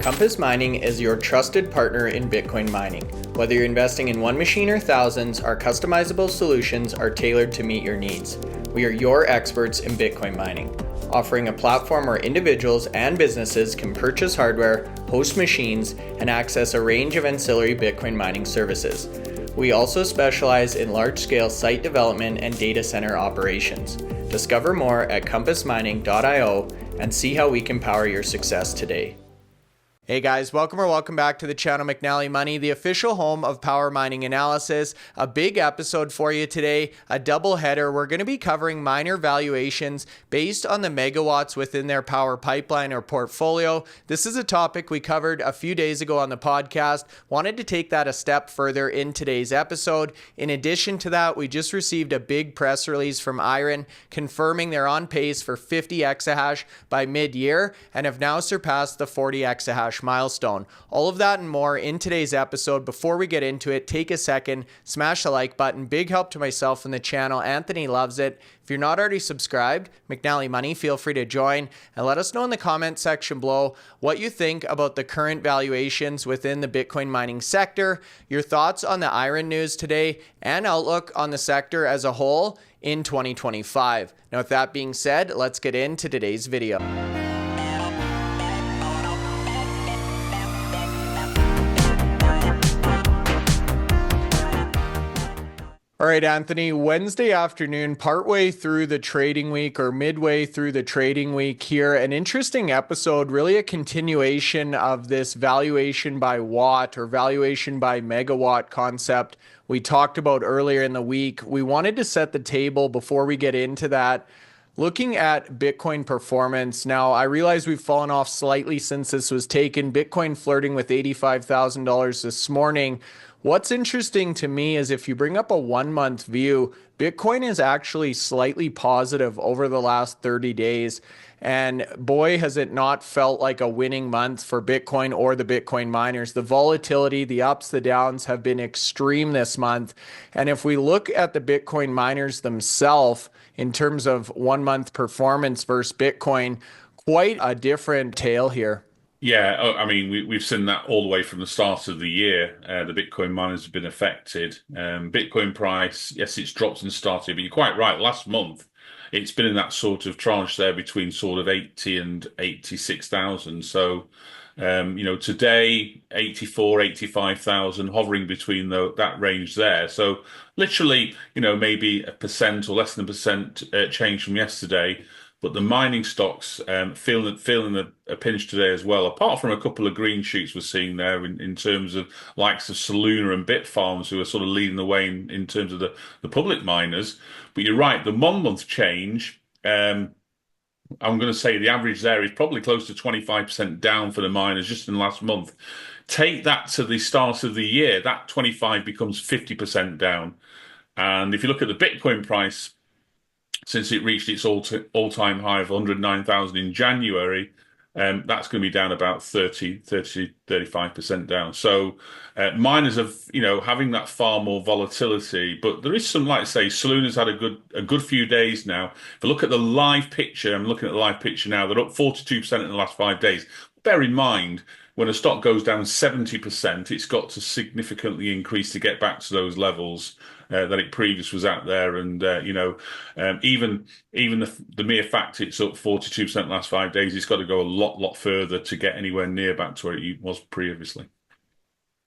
Compass Mining is your trusted partner in Bitcoin mining. Whether you're investing in one machine or thousands, our customizable solutions are tailored to meet your needs. We are your experts in Bitcoin mining, offering a platform where individuals and businesses can purchase hardware, host machines, and access a range of ancillary Bitcoin mining services. We also specialize in large-scale site development and data center operations. Discover more at compassmining.io and see how we can power your success today. Hey guys, welcome back to the channel McNallie Money, the official home of power mining analysis. A big episode for you today, a double header. We're going to be covering miner valuations based on the megawatts within their power pipeline or portfolio. This is a topic we covered a few days ago on the podcast. Wanted to take that a step further in today's episode. In addition to that, we just received a big press release from IREN confirming they're on pace for 50 exahash by mid-year and have now surpassed the 40 exahash milestone. All of that and more in today's episode. Before we get into it, take a second, smash the like button. Big help to myself and the channel. Anthony loves it. If you're not already subscribed, McNallie Money, feel free to join and let us know in the comment section below what you think about the current valuations within the Bitcoin mining sector, your thoughts on the IREN news today, and outlook on the sector as a whole in 2025. Now, with that being said, let's get into today's video. All right, Anthony, Wednesday afternoon, partway through the trading week or midway through the trading week here, an interesting episode, really a continuation of this valuation by watt or valuation by megawatt concept we talked about earlier in the week. We wanted to set the table before we get into that. Looking at Bitcoin performance, now I realize we've fallen off slightly since this was taken. Bitcoin flirting with $85,000 this morning. What's interesting to me is if you bring up a 1 month view, Bitcoin is actually slightly positive over the last 30 days. And boy, has it not felt like a winning month for Bitcoin or the Bitcoin miners. The volatility, the ups, the downs have been extreme this month. And if we look at the Bitcoin miners themselves in terms of 1 month performance versus Bitcoin, quite a different tale here. Yeah, I mean, we've seen that all the way from the start of the year. The Bitcoin miners have been affected. Bitcoin price, yes, it's dropped and started, but you're quite right. Last month, it's been in that sort of tranche there between sort of 80 and 86,000. So, today, 84, 85,000, hovering between that range there. So literally, maybe 1% or less than 1% change from yesterday. But the mining stocks feeling a pinch today as well, apart from a couple of green shoots we're seeing there in terms of likes of Soluna and Bitfarms, who are sort of leading the way in terms of the public miners. But you're right, the 1 month change, I'm going to say the average there is probably close to 25% down for the miners just in the last month. Take that to the start of the year, that 25 becomes 50% down. And if you look at the Bitcoin price, since it reached its all-time high of 109,000 in January, that's going to be down about 35% down. So miners have, having that far more volatility, but there is some, like I say, Soluna's had a good few days now. If you look at the live picture, I'm looking at the live picture now, they're up 42% in the last 5 days. Bear in mind, when a stock goes down 70%, it's got to significantly increase to get back to those levels that it previously was out there. And, even the mere fact it's up 42% the last 5 days, it's got to go a lot further to get anywhere near back to where it was previously.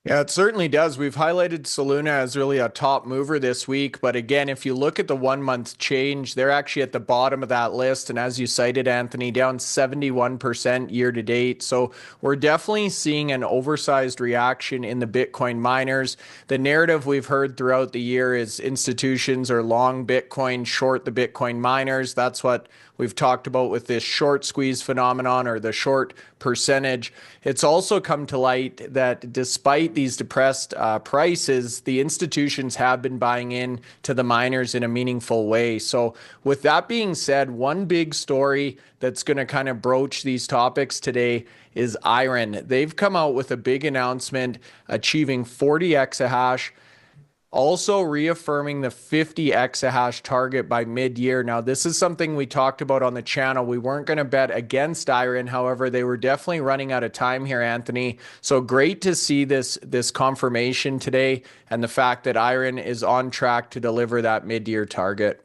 Yeah, it certainly does. We've highlighted Soluna as really a top mover this week. But again, if you look at the 1 month change, they're actually at the bottom of that list. And as you cited, Anthony, down 71% year to date. So we're definitely seeing an oversized reaction in the Bitcoin miners. The narrative we've heard throughout the year is institutions are long Bitcoin, short the Bitcoin miners. That's what we've talked about with this short squeeze phenomenon or the short percentage. It's also come to light that despite these depressed prices, the institutions have been buying in to the miners in a meaningful way. So with that being said, one big story that's going to kind of broach these topics today is IREN. They've come out with a big announcement achieving 40 exahash. also reaffirming the 50 exahash target by mid-year. Now, this is something we talked about on the channel. We weren't going to bet against IREN. However, they were definitely running out of time here, Anthony. So great to see this confirmation today and the fact that IREN is on track to deliver that mid-year target.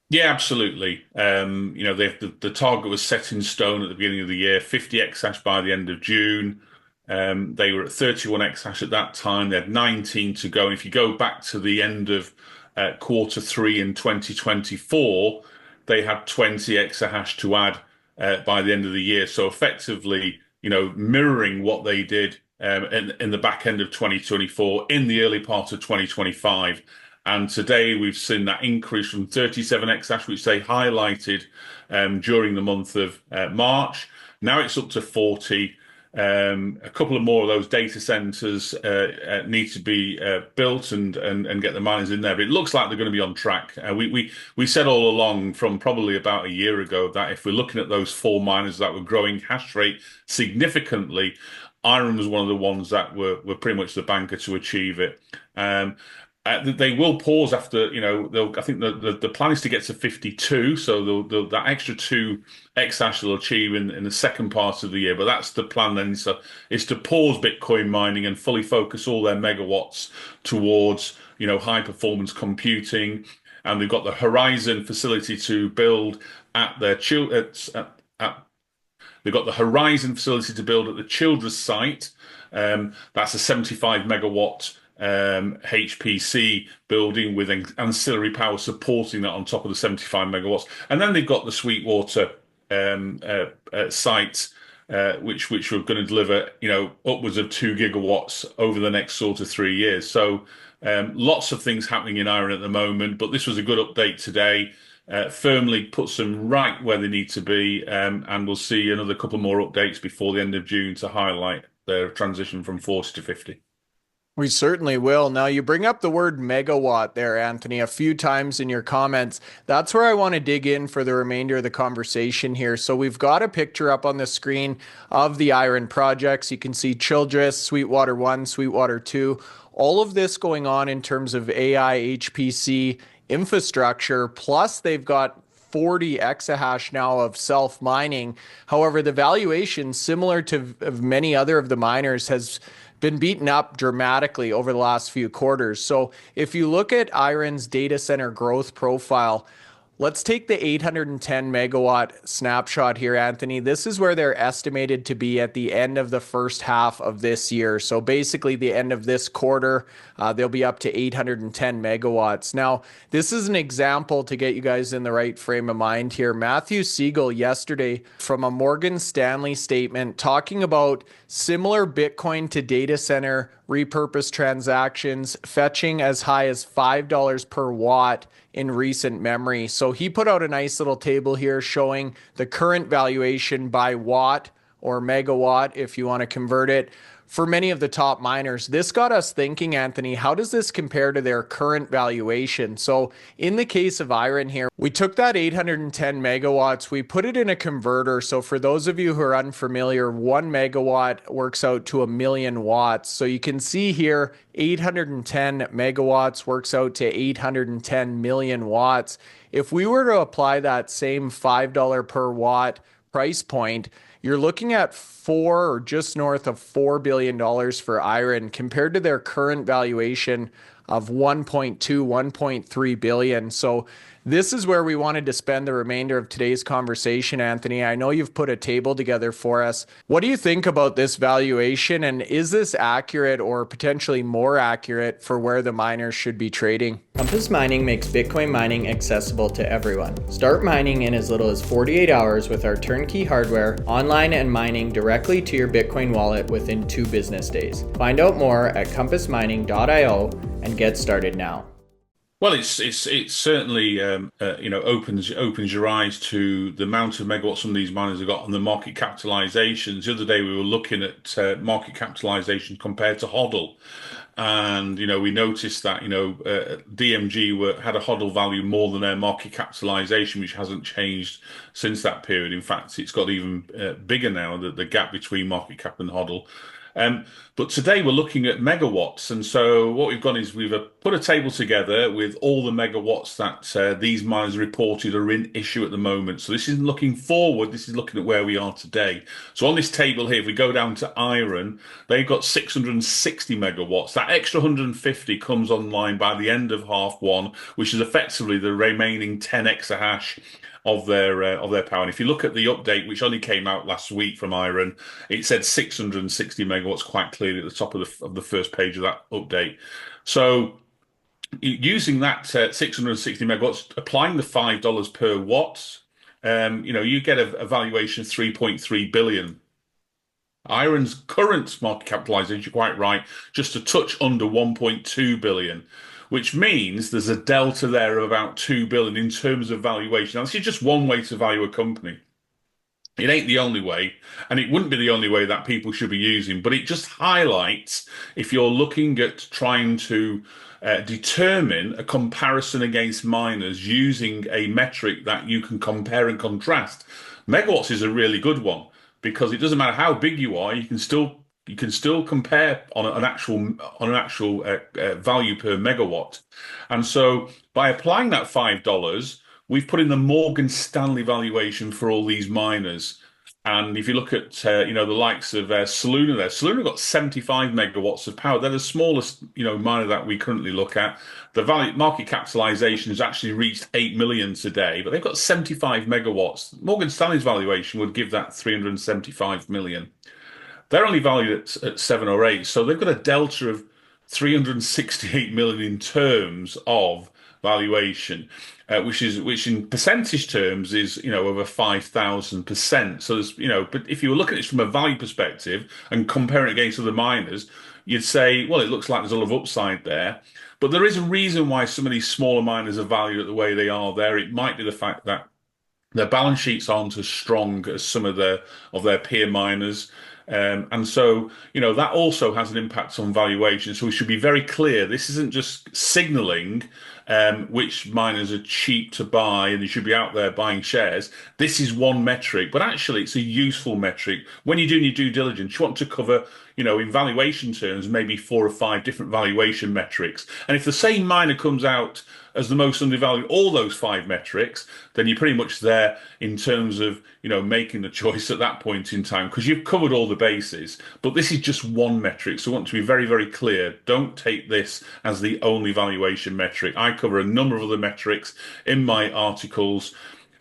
Yeah, absolutely. The target was set in stone at the beginning of the year, 50 exahash by the end of June. They were at 31 exahash at that time. They had 19 to go. And if you go back to the end of quarter three in 2024, they had 20 exahash to add by the end of the year. So effectively, mirroring what they did in the back end of 2024, in the early part of 2025. And today we've seen that increase from 37 exahash, which they highlighted during the month of March. Now it's up to 40. A couple of more of those data centers need to be built and get the miners in there. But it looks like they're going to be on track. We said all along from probably about a year ago that if we're looking at those 4 miners that were growing hash rate significantly, IREN was one of the ones that were pretty much the banker to achieve it. They will pause after, I think the plan is to get to 52, so that extra 2 exahash they'll achieve in the second part of the year. But that's the plan then, is to pause Bitcoin mining and fully focus all their megawatts towards, high performance computing. And they've got the Horizon facility to build at their they've got the Horizon facility to build at the Childress site. That's a 75 megawatt HPC building with ancillary power supporting that on top of the 75 megawatts. And then they've got the Sweetwater site, which we're going to deliver, upwards of 2 gigawatts over the next sort of 3 years. So lots of things happening in IREN at the moment, but this was a good update today. Firmly puts them right where they need to be, and we'll see another couple more updates before the end of June to highlight their transition from 40 to 50. We certainly will. Now, you bring up the word megawatt there, Anthony, a few times in your comments. That's where I want to dig in for the remainder of the conversation here. So we've got a picture up on the screen of the IREN projects. You can see Childress, Sweetwater 1, Sweetwater 2, all of this going on in terms of AI, HPC infrastructure, plus they've got 40 exahash now of self-mining. However, the valuation, similar to of many other of the miners, has been beaten up dramatically over the last few quarters. So if you look at IREN's data center growth profile, let's take the 810 megawatt snapshot here, Anthony. This is where they're estimated to be at the end of the first half of this year. So basically the end of this quarter, they'll be up to 810 megawatts. Now, this is an example to get you guys in the right frame of mind here. Matthew Siegel yesterday from a Morgan Stanley statement talking about similar Bitcoin to data center repurposed transactions fetching as high as $5 per watt in recent memory. So he put out a nice little table here showing the current valuation by watt or megawatt, if you want to convert it, for many of the top miners. This got us thinking, Anthony, how does this compare to their current valuation? So in the case of IREN here, we took that 810 megawatts, we put it in a converter. So for those of you who are unfamiliar, 1 megawatt works out to 1,000,000 watts. So you can see here, 810 megawatts works out to 810 million watts. If we were to apply that same $5 per watt price point, you're looking at or just north of $4 billion for IREN compared to their current valuation of 1.2, 1.3 billion. So this is where we wanted to spend the remainder of today's conversation, Anthony. I know you've put a table together for us. What do you think about this valuation, and is this accurate or potentially more accurate for where the miners should be trading? Compass Mining makes Bitcoin mining accessible to everyone. Start mining in as little as 48 hours with our turnkey hardware, online and mining directly to your Bitcoin wallet within 2 business days. Find out more at compassmining.io and get started now. Well, it certainly opens your eyes to the amount of megawatts some of these miners have got on the market capitalizations. The other day we were looking at market capitalization compared to HODL, And, we noticed that, DMG had a hodl value more than their market capitalization, which hasn't changed since that period. In fact, it's got even bigger now, the gap between market cap and hodl. But today we're looking at megawatts. And so what we've done is we've put a table together with all the megawatts that these miners reported are in issue at the moment. So this isn't looking forward, this is looking at where we are today. So on this table here, if we go down to IREN, they've got 660 megawatts. That extra 150 comes online by the end of half one, which is effectively the remaining 10 exahash of their power. And if you look at the update, which only came out last week from IREN, it said 660 megawatts quite clearly at the top of the first page of that update. So using that 660 megawatts, applying the $5 per watt, you get a valuation of 3.3 billion. IREN's current market capitalization, you're quite right, just a touch under 1.2 billion, which means there's a delta there of about 2 billion in terms of valuation. Now, this is just one way to value a company. It ain't the only way, and it wouldn't be the only way that people should be using, but it just highlights if you're looking at trying to determine a comparison against miners using a metric that you can compare and contrast. Megawatts is a really good one because it doesn't matter how big you are, you can still compare on an actual value per megawatt. And so by applying that $5, we've put in the Morgan Stanley valuation for all these miners. And if you look at the likes of Soluna there, Soluna got 75 megawatts of power. They're the smallest miner that we currently look at. The market capitalization has actually reached 8 million today, but they've got 75 megawatts. Morgan Stanley's valuation would give that 375 million. They're only valued at 7 or 8, so they've got a delta of 368 million in terms of valuation, which in percentage terms is over 5,000%. So there's but if you were looking at this from a value perspective and comparing it against other miners, you'd say, well, it looks like there's a lot of upside there. But there is a reason why some of these smaller miners are valued at the way they are there. It might be the fact that their balance sheets aren't as strong as some of their peer miners. And so, that also has an impact on valuation. So we should be very clear. This isn't just signaling which miners are cheap to buy and you should be out there buying shares. This is one metric, but actually it's a useful metric. When you're doing your due diligence, you want to cover, in valuation terms, maybe 4 or 5 different valuation metrics. And if the same miner comes out as the most undervalued, all those 5 metrics, then you're pretty much there in terms of, making the choice at that point in time, because you've covered all the bases. But this is just one metric. So I want to be very, very clear. Don't take this as the only valuation metric. I cover a number of other metrics in my articles.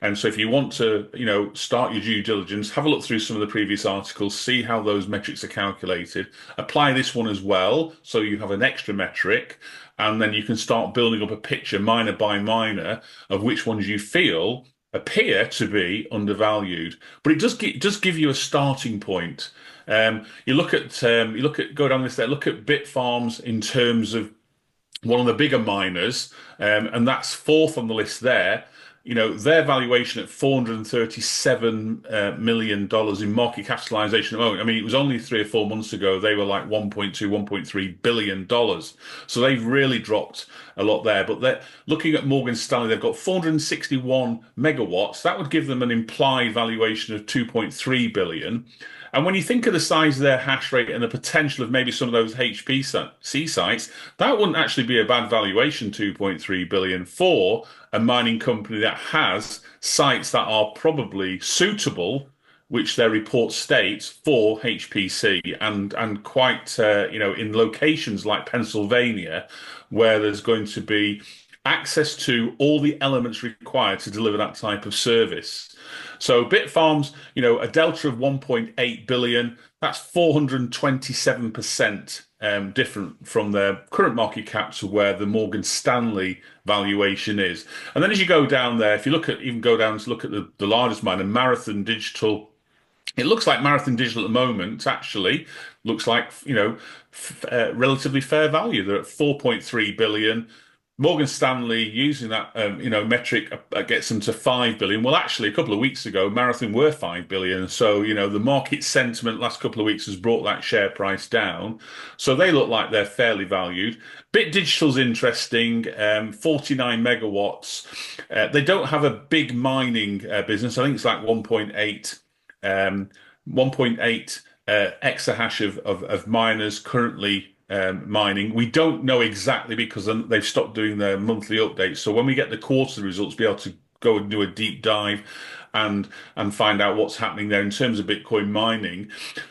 And so if you want to, start your due diligence, have a look through some of the previous articles, see how those metrics are calculated, apply this one as well, so you have an extra metric, and then you can start building up a picture, miner by miner, of which ones you feel appear to be undervalued. But it does give you a starting point. Go down this there, look at Bitfarms in terms of one of the bigger miners, and that's fourth on the list there. Their valuation at $437 million in market capitalization at the moment. I mean, it was only 3 or 4 months ago, they were like $1.3 billion. So they've really dropped a lot there. But they're looking at Morgan Stanley, they've got 461 megawatts. That would give them an implied valuation of 2.3 billion. And when you think of the size of their hash rate and the potential of maybe some of those HPC sites, that wouldn't actually be a bad valuation, 2.3 billion, for a mining company that has sites that are probably suitable, which their report states, for HPC, and quite, in locations like Pennsylvania, where there's going to be access to all the elements required to deliver that type of service. So Bitfarms, a delta of 1.8 billion, that's 427% different from their current market cap to where the Morgan Stanley valuation is. And then as you go down there, if you look at the largest miner, Marathon Digital, it looks like Marathon Digital at the moment actually looks like, relatively fair value. They're at 4.3 billion. Morgan Stanley using that metric gets them to 5 billion. Well, actually, a couple of weeks ago, Marathon were 5 billion. So, the market sentiment last couple of weeks has brought that share price down. So they look like they're fairly valued. Bit Digital's interesting, 49 megawatts. They don't have a big mining business. I think it's like 1.8 exahash of miners currently mining. We don't know exactly because they've stopped doing their monthly updates. So when we get the quarterly results, be able to go and do a deep dive and find out what's happening there in terms of Bitcoin mining.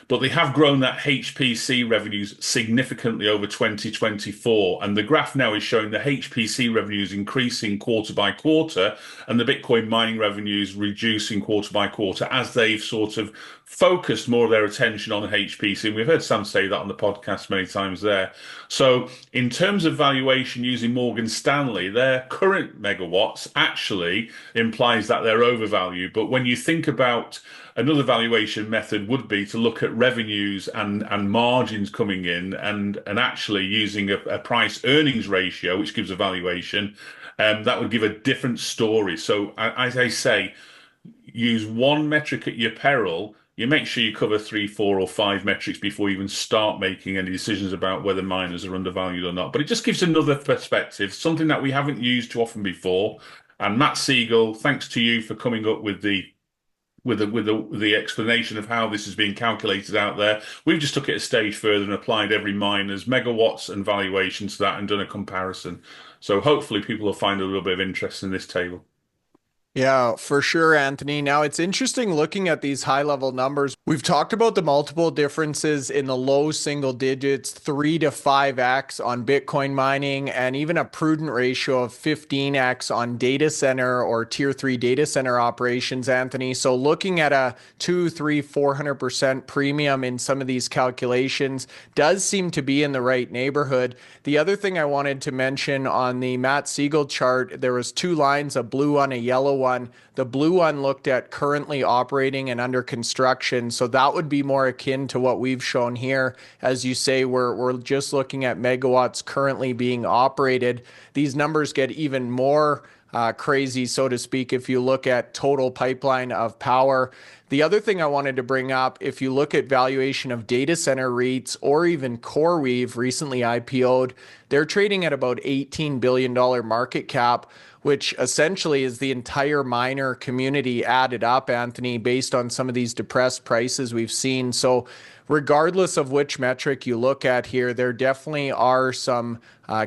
But they have grown that HPC revenues significantly over 2024. And the graph now is showing the HPC revenues increasing quarter by quarter and the Bitcoin mining revenues reducing quarter by quarter as they've sort of focused more of their attention on HPC. And we've heard Sam say that on the podcast many times there. So in terms of valuation using Morgan Stanley, their current megawatts actually implies that they're overvalued. But when you think about another valuation method would be to look at revenues and margins coming in and actually using a price earnings ratio, which gives a valuation, that would give a different story. So as I say, use one metric at your peril. You make sure you cover 3, 4, or 5 metrics before you even start making any decisions about whether miners are undervalued or not. But it just gives another perspective, something that we haven't used too often before. And Matt Siegel, thanks to you for coming up with the explanation of how this is being calculated out there. We've just took it a stage further and applied every miner's megawatts and valuation to that and done a comparison. So hopefully people will find a little bit of interest in this table. Yeah, for sure, Anthony. Now, it's interesting looking at these high-level numbers. We've talked about the multiple differences in the low single digits, 3 to 5x on Bitcoin mining, and even a prudent ratio of 15x on data center or tier 3 data center operations, Anthony. So looking at a 2, 3, 400% premium in some of these calculations does seem to be in the right neighborhood. The other thing I wanted to mention on the Matt Siegel chart, there was 2 lines, a blue one, a yellow one. The blue one looked at currently operating and under construction. So that would be more akin to what we've shown here. As you say, we're just looking at megawatts currently being operated. These numbers get even more crazy, so to speak, if you look at total pipeline of power. The other thing I wanted to bring up, if you look at valuation of data center REITs or even CoreWeave recently IPO'd, they're trading at about $18 billion market cap, which essentially is the entire miner community added up, Anthony, based on some of these depressed prices we've seen. So regardless of which metric you look at here, there definitely are some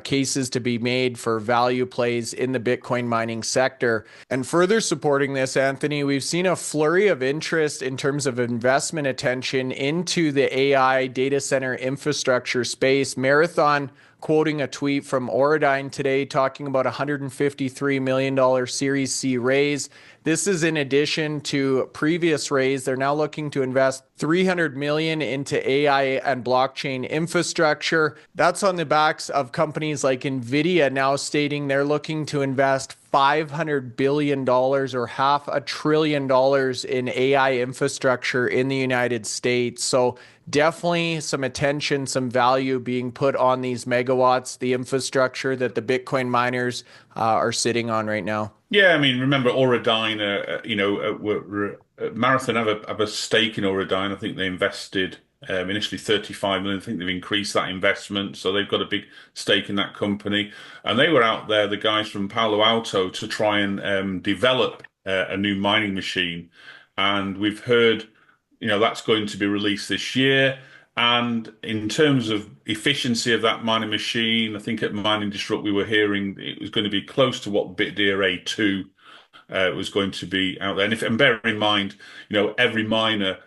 cases to be made for value plays in the Bitcoin mining sector. And further supporting this, Anthony, we've seen a flurry of interest in terms of investment attention into the AI data center infrastructure space. Marathon quoting a tweet from Auradine today talking about $153 million Series C raise. This is in addition to previous raise. They're now looking to invest $300 million into AI and blockchain infrastructure. That's on the backs of companies like NVIDIA now stating they're looking to invest $500 billion or $500 billion in AI infrastructure in the United States. So definitely some attention, some value being put on these megawatts, the infrastructure that the Bitcoin miners are sitting on right now. Yeah, I mean, remember Auradine, Marathon have a stake in Auradine. I think they invested initially 35 million. I think they've increased that investment. So they've got a big stake in that company. And they were out there, the guys from Palo Alto, to try and develop a new mining machine. And we've heard, that's going to be released this year. And in terms of efficiency of that mining machine, I think at Mining Disrupt we were hearing it was going to be close to what Bitdeer A2 was going to be out there. And bear in mind, every miner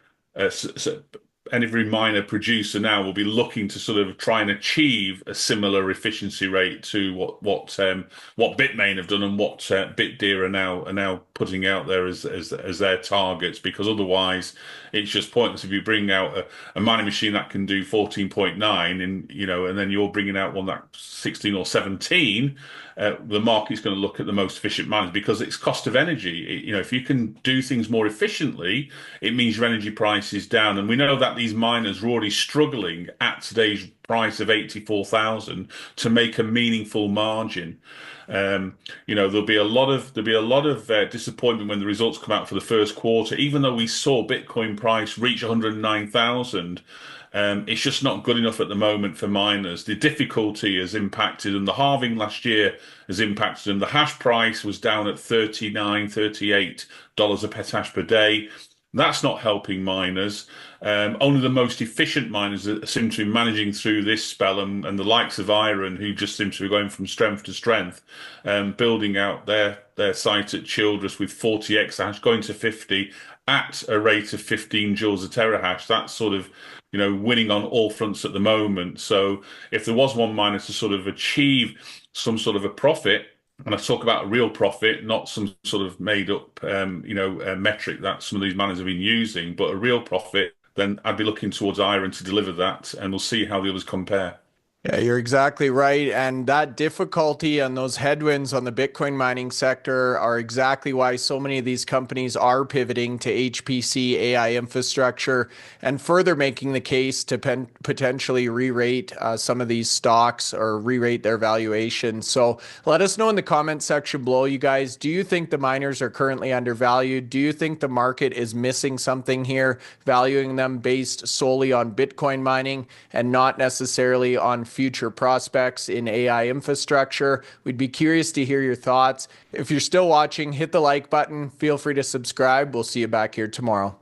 producer now will be looking to sort of try and achieve a similar efficiency rate to what Bitmain have done and what Bitdeer are now putting out there as their targets, because otherwise it's just pointless if you bring out a mining machine that can do 14.9 and then you're bringing out one that's 16 or 17. The market's going to look at the most efficient miners because it's cost of energy. If you can do things more efficiently, it means your energy price is down. And we know that these miners are already struggling at today's price of 84,000 to make a meaningful margin. There'll be a lot of disappointment when the results come out for the first quarter. Even though we saw Bitcoin price reach 109,000, it's just not good enough at the moment for miners. The difficulty has impacted, and the halving last year has impacted them. The hash price was down at $39, $38 a petahash per day. That's not helping miners. Only the most efficient miners seem to be managing through this spell, and the likes of IREN, who just seem to be going from strength to strength, building out their site at Childress with 40 exahash, going to 50 at a rate of 15 joules a terahash. That's sort of, winning on all fronts at the moment. So if there was one miner to sort of achieve some sort of a profit, and I talk about a real profit, not some sort of made up, metric that some of these miners have been using, but a real profit, then I'd be looking towards IREN to deliver that, and we'll see how the others compare. Yeah, you're exactly right. And that difficulty and those headwinds on the Bitcoin mining sector are exactly why so many of these companies are pivoting to HPC AI infrastructure, and further making the case to potentially re-rate some of these stocks or re-rate their valuation. So let us know in the comment section below, you guys. Do you think the miners are currently undervalued? Do you think the market is missing something here, valuing them based solely on Bitcoin mining and not necessarily on future prospects in AI infrastructure? We'd be curious to hear your thoughts. If you're still watching, hit the like button. Feel free to subscribe. We'll see you back here tomorrow.